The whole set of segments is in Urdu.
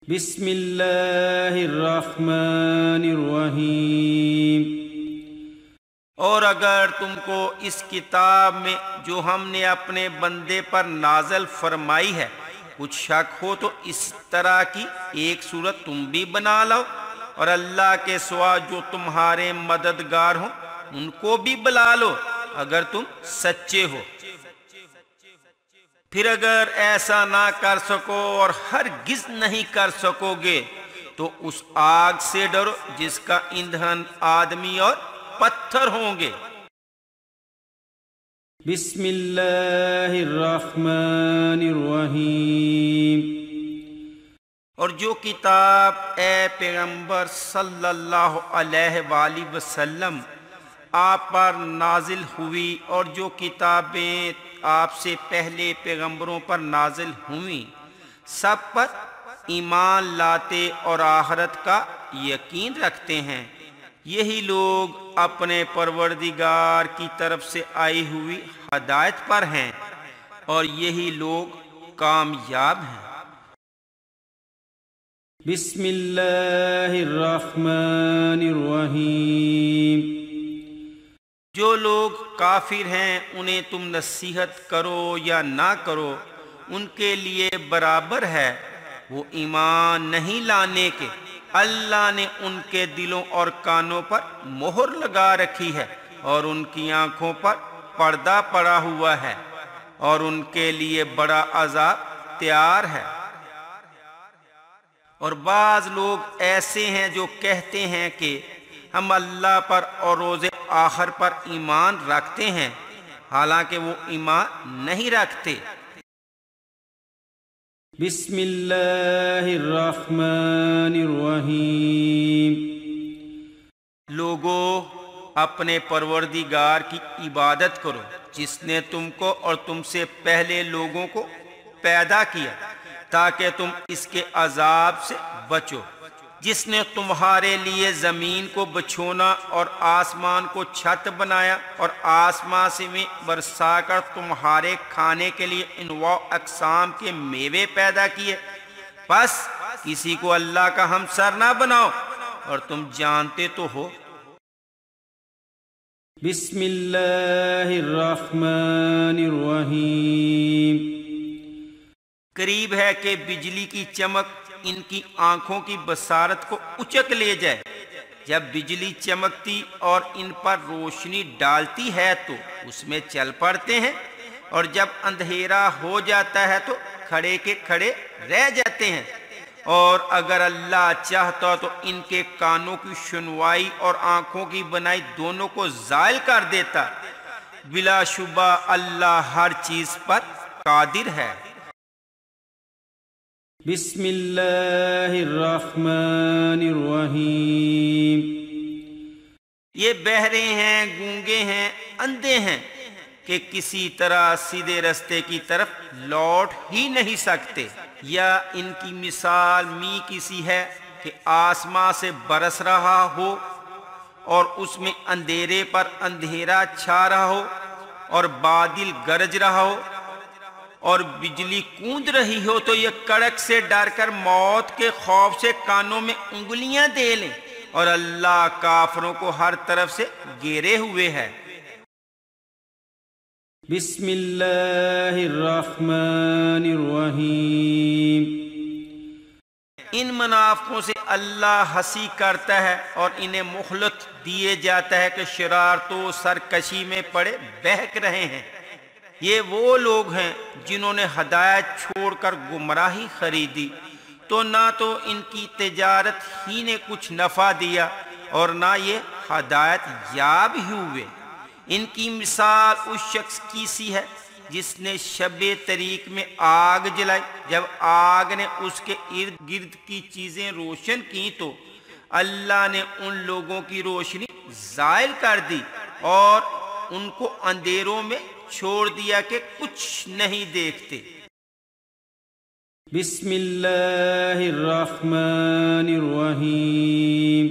بسم اللہ الرحمن الرحیم۔ اور اگر تم کو اس کتاب میں جو ہم نے اپنے بندے پر نازل فرمائی ہے کچھ شک ہو تو اس طرح کی ایک صورت تم بھی بنا لو، اور اللہ کے سوا جو تمہارے مددگار ہوں ان کو بھی بلا لو اگر تم سچے ہو۔ پھر اگر ایسا نہ کر سکو اور ہرگز نہیں کر سکو گے تو اس آگ سے ڈرو جس کا ایندھن آدمی اور پتھر ہوں گے۔ بسم اللہ الرحمن الرحیم۔ اور جو کتاب اے پیغمبر صلی اللہ علیہ وآلہ وسلم آپ پر نازل ہوئی اور جو کتابیں آپ سے پہلے پیغمبروں پر نازل ہوئیں سب پر ایمان لاتے اور آخرت کا یقین رکھتے ہیں، یہی لوگ اپنے پروردگار کی طرف سے آئی ہوئی ہدایت پر ہیں اور یہی لوگ کامیاب ہیں۔ بسم اللہ الرحمن الرحیم۔ جو لوگ کافر ہیں انہیں تم نصیحت کرو یا نہ کرو ان کے لیے برابر ہے، وہ ایمان نہیں لانے کے اللہ نے ان کے دلوں اور کانوں پر مہر لگا رکھی ہے اور ان کی آنکھوں پر پردہ پڑا ہوا ہے اور ان کے لیے بڑا عذاب تیار ہے۔ اور بعض لوگ ایسے ہیں جو کہتے ہیں کہ ہم اللہ پر اور روز آخر پر ایمان رکھتے ہیں، حالانکہ وہ ایمان نہیں رکھتے۔ بسم اللہ الرحمن الرحیم۔ لوگو اپنے پروردگار کی عبادت کرو جس نے تم کو اور تم سے پہلے لوگوں کو پیدا کیا تاکہ تم اس کے عذاب سے بچو، جس نے تمہارے لیے زمین کو بچھونا اور آسمان کو چھت بنایا اور آسمان سے میں برسا کر تمہارے کھانے کے لیے انواع اقسام کے میوے پیدا کیے، بس کسی کو اللہ کا ہمسر نہ بناؤ اور تم جانتے تو ہو۔ بسم اللہ الرحمن الرحیم۔ قریب ہے کہ بجلی کی چمک ان کی آنکھوں کی بصارت کو اچک لے جائے، جب بجلی چمکتی اور ان پر روشنی ڈالتی ہے تو اس میں چل پڑتے ہیں، اور جب اندھیرا ہو جاتا ہے تو کھڑے کے کھڑے رہ جاتے ہیں، اور اگر اللہ چاہتا تو ان کے کانوں کی سنوائی اور آنکھوں کی بنائی دونوں کو زائل کر دیتا، بلا شبہ اللہ ہر چیز پر قادر ہے۔ بسم اللہ الرحمن الرحیم۔ یہ بہرے ہیں، گونگے ہیں، اندھے ہیں کہ کسی طرح سیدھے رستے کی طرف لوٹ ہی نہیں سکتے، یا ان کی مثال کسی ہے کہ آسمان سے برس رہا ہو اور اس میں اندھیرے پر اندھیرا چھا رہا ہو اور بادل گرج رہا ہو اور بجلی گونج رہی ہو تو یہ کڑک سے ڈر کر موت کے خوف سے کانوں میں انگلیاں دے لیں، اور اللہ کافروں کو ہر طرف سے گھیرے ہوئے ہے۔ بسم اللہ الرحمن الرحیم۔ ان منافقوں سے اللہ ہنسی کرتا ہے اور انہیں مہلت دیے جاتا ہے کہ شرارتوں سرکشی میں پڑے بہک رہے ہیں۔ یہ وہ لوگ ہیں جنہوں نے ہدایت چھوڑ کر گمراہی خریدی، تو نہ تو ان کی تجارت ہی نے کچھ نفع دیا اور نہ یہ ہدایت یاب ہی ہوئے۔ ان کی مثال اس شخص کی سی ہے جس نے شب طریق میں آگ جلائی، جب آگ نے اس کے ارد گرد کی چیزیں روشن کی تو اللہ نے ان لوگوں کی روشنی زائل کر دی اور ان کو اندھیروں میں چھوڑ دیا کہ کچھ نہیں دیکھتے۔ بسم اللہ الرحمن الرحیم۔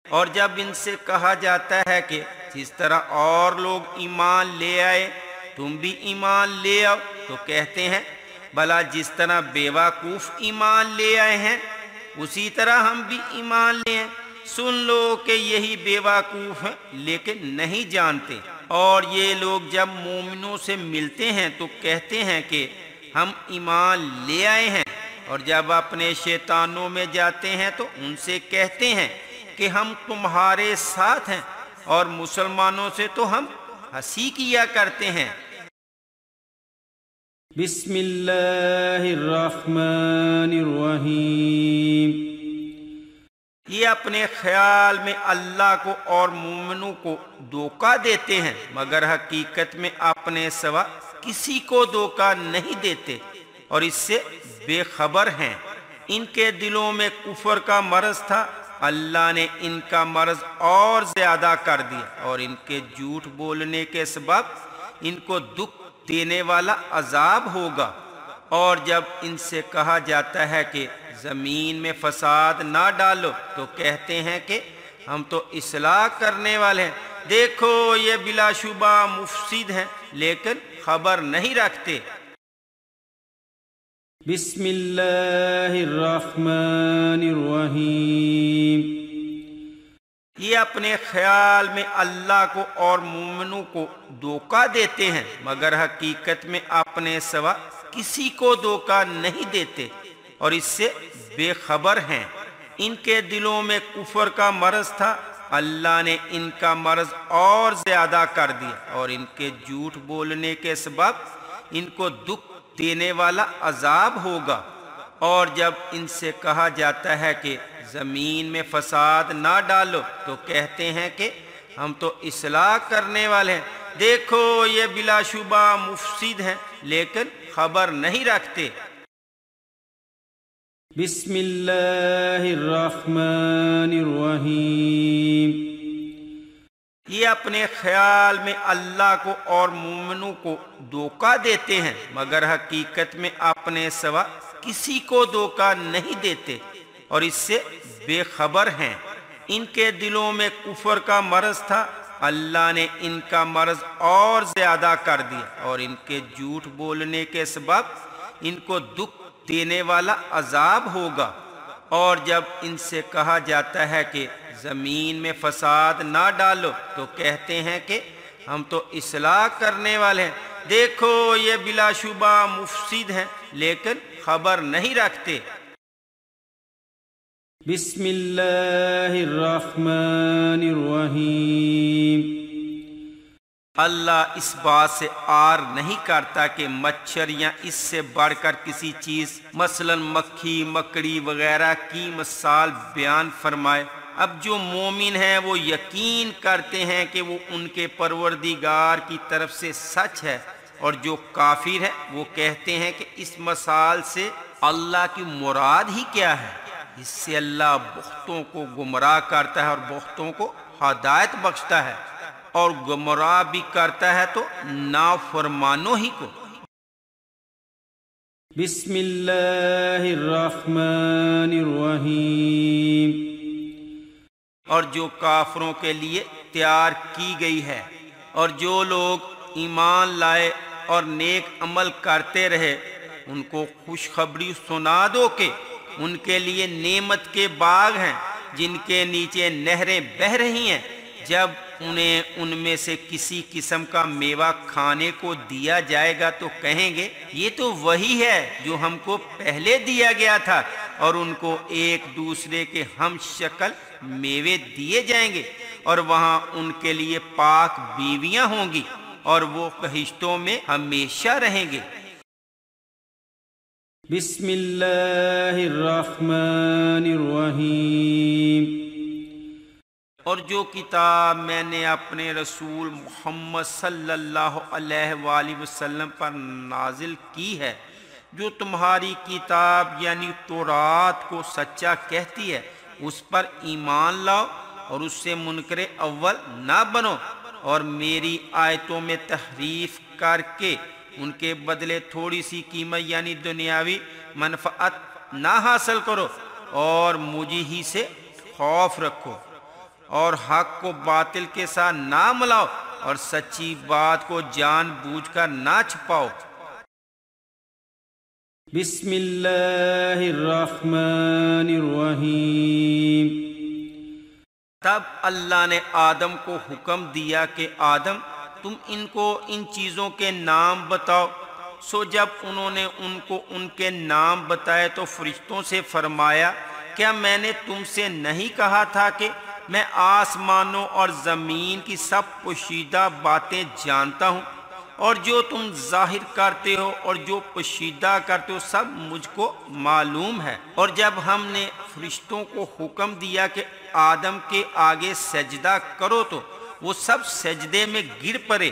اور جب ان سے کہا جاتا ہے کہ جس طرح اور لوگ ایمان لے آئے تم بھی ایمان لے آؤ، تو کہتے ہیں بھلا جس طرح بیوقوف ایمان لے آئے ہیں اسی طرح ہم بھی ایمان لے آئے۔ سن لو کہ یہی بیوقوف ہیں لیکن نہیں جانتے، اور یہ لوگ جب مومنوں سے ملتے ہیں تو کہتے ہیں کہ ہم ایمان لے آئے ہیں، اور جب اپنے شیطانوں میں جاتے ہیں تو ان سے کہتے ہیں کہ ہم تمہارے ساتھ ہیں، اور مسلمانوں سے تو ہم ہنسی کیا کرتے ہیں۔ بسم اللہ الرحمن الرحیم۔ یہ اپنے خیال میں اللہ کو اور مومنوں کو دھوکہ دیتے ہیں، مگر حقیقت میں اپنے سوا کسی کو دھوکہ نہیں دیتے اور اس سے بے خبر ہیں۔ ان کے دلوں میں کفر کا مرض تھا، اللہ نے ان کا مرض اور زیادہ کر دیا، اور ان کے جھوٹ بولنے کے سبب ان کو دکھ دینے والا عذاب ہوگا۔ اور جب ان سے کہا جاتا ہے کہ زمین میں فساد نہ ڈالو تو کہتے ہیں کہ ہم تو اصلاح کرنے والے ہیں، دیکھو یہ بلا شبہ مفسد ہیں لیکن خبر نہیں رکھتے۔ بسم اللہ الرحمن الرحیم۔ یہ اپنے خیال میں اللہ کو اور مومنوں کو دھوکہ دیتے ہیں، مگر حقیقت میں اپنے سوا کسی کو دھوکہ نہیں دیتے اور اس سے بے خبر ہیں۔ ان کے دلوں میں کفر کا مرض تھا، اللہ نے ان کا مرض اور زیادہ کر دیا، اور ان کے جھوٹ بولنے کے سبب ان کو دکھ دینے والا عذاب ہوگا۔ اور جب ان سے کہا جاتا ہے کہ زمین میں فساد نہ ڈالو تو کہتے ہیں کہ ہم تو اصلاح کرنے والے ہیں، دیکھو یہ بلا شبہ مفسد ہیں لیکن خبر نہیں رکھتے۔ بسم اللہ الرحمن الرحیم۔ یہ اپنے خیال میں اللہ کو اور مومنوں کو دھوکہ دیتے ہیں، مگر حقیقت میں اپنے سوا کسی کو دھوکہ نہیں دیتے اور اس سے بے خبر ہیں۔ ان کے دلوں میں کفر کا مرض تھا، اللہ نے ان کا مرض اور زیادہ کر دیا، اور ان کے جھوٹ بولنے کے سبب ان کو دکھ دینے والا عذاب ہوگا۔ اور جب ان سے کہا جاتا ہے کہ زمین میں فساد نہ ڈالو تو کہتے ہیں کہ ہم تو اصلاح کرنے والے ہیں، دیکھو یہ بلا شبہ مفسد ہیں لیکن خبر نہیں رکھتے۔ بسم اللہ الرحمن الرحیم۔ اللہ اس بات سے عار نہیں کرتا کہ مچھر یا اس سے بڑھ کر کسی چیز مثلا مکھی مکڑی وغیرہ کی مثال بیان فرمائے۔ اب جو مومن ہیں وہ یقین کرتے ہیں کہ وہ ان کے پروردگار کی طرف سے سچ ہے، اور جو کافر ہے وہ کہتے ہیں کہ اس مثال سے اللہ کی مراد ہی کیا ہے۔ اس سے اللہ بہتوں کو گمراہ کرتا ہے اور بہتوں کو ہدایت بخشتا ہے، اور گمراہ بھی کرتا ہے تو نافرمانوں ہی کو۔ بسم اللہ الرحمن الرحیم۔ اور جو کافروں کے لیے تیار کی گئی ہے، اور جو لوگ ایمان لائے اور نیک عمل کرتے رہے ان کو خوشخبری سنا دو کہ ان کے لیے نعمت کے باغ ہیں جن کے نیچے نہریں بہہ رہی ہیں، جب انہیں ان میں سے کسی قسم کا میوہ کھانے کو دیا جائے گا تو کہیں گے یہ تو وہی ہے جو ہم کو پہلے دیا گیا تھا، اور ان کو ایک دوسرے کے ہم شکل میوے دیے جائیں گے، اور وہاں ان کے لیے پاک بیویاں ہوں گی اور وہ بہشتوں میں ہمیشہ رہیں گے۔ بسم اللہ الرحمن الرحیم۔ اور جو کتاب میں نے اپنے رسول محمد صلی اللہ علیہ وآلہ وسلم پر نازل کی ہے، جو تمہاری کتاب یعنی تورات کو سچا کہتی ہے، اس پر ایمان لاؤ اور اس سے منکر اول نہ بنو، اور میری آیتوں میں تحریف کر کے ان کے بدلے تھوڑی سی قیمت یعنی دنیاوی منفعت نہ حاصل کرو، اور مجھے ہی سے خوف رکھو، اور حق کو باطل کے ساتھ نہ ملاؤ، اور سچی بات کو جان بوجھ کر نہ چھپاؤ۔ بسم اللہ الرحمن الرحیم۔ تب اللہ نے آدم کو حکم دیا کہ آدم تم ان کو ان چیزوں کے نام بتاؤ۔ سو جب انہوں نے ان کو ان کے نام بتائے تو فرشتوں سے فرمایا کیا میں نے تم سے نہیں کہا تھا کہ میں آسمانوں اور زمین کی سب پوشیدہ باتیں جانتا ہوں، اور جو تم ظاہر کرتے ہو اور جو پوشیدہ کرتے ہو سب مجھ کو معلوم ہے۔ اور جب ہم نے فرشتوں کو حکم دیا کہ آدم کے آگے سجدہ کرو تو وہ سب سجدے میں گر پڑے،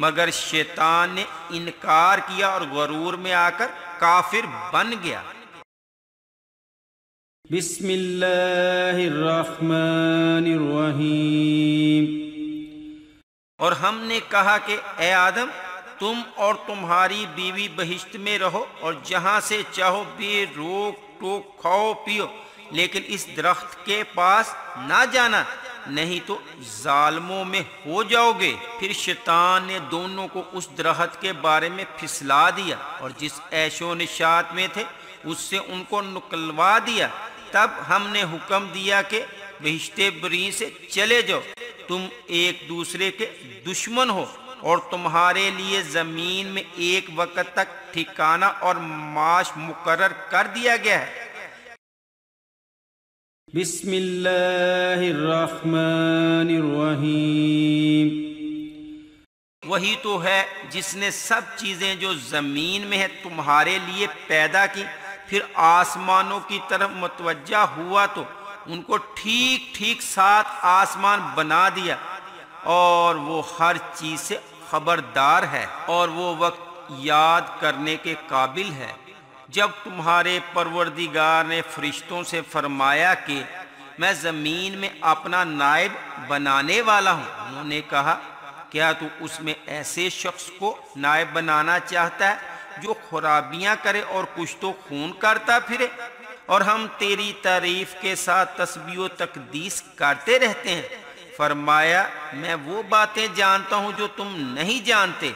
مگر شیطان نے انکار کیا اور غرور میں آ کر کافر بن گیا۔ بسم اللہ الرحمن الرحیم۔ اور ہم نے کہا کہ اے آدم تم اور تمہاری بیوی بہشت میں رہو اور جہاں سے چاہو بے روک ٹوک کھاؤ پیو، لیکن اس درخت کے پاس نہ جانا نہیں تو ظالموں میں ہو جاؤ گے۔ پھر شیطان نے دونوں کو اس درخت کے بارے میں پھسلا دیا اور جس عیش و نشاط میں تھے اس سے ان کو نکلوا دیا۔ تب ہم نے حکم دیا کہ بہشت بری سے چلے جاؤ، تم ایک دوسرے کے دشمن ہو اور تمہارے لیے زمین میں ایک وقت تک ٹھکانہ اور معاش مقرر کر دیا گیا ہے۔ بسم اللہ الرحمن الرحیم۔ وہی تو ہے جس نے سب چیزیں جو زمین میں ہے تمہارے لیے پیدا کی، پھر آسمانوں کی طرف متوجہ ہوا تو ان کو ٹھیک ٹھیک 7 آسمان بنا دیا، اور وہ ہر چیز سے خبردار ہے اور وہ وقت یاد کرنے کے قابل ہے۔ جب تمہارے پروردگار نے فرشتوں سے فرمایا کہ میں زمین میں اپنا نائب بنانے والا ہوں، انہوں نے کہا کیا تو اس میں ایسے شخص کو نائب بنانا چاہتا ہے جو خرابیاں کرے اور کشت و خون کرتا پھرے؟ اور ہم تیری تعریف کے ساتھ تسبیح و تقدیس کرتے رہتے ہیں۔ فرمایا میں وہ باتیں جانتا ہوں جو تم نہیں جانتے۔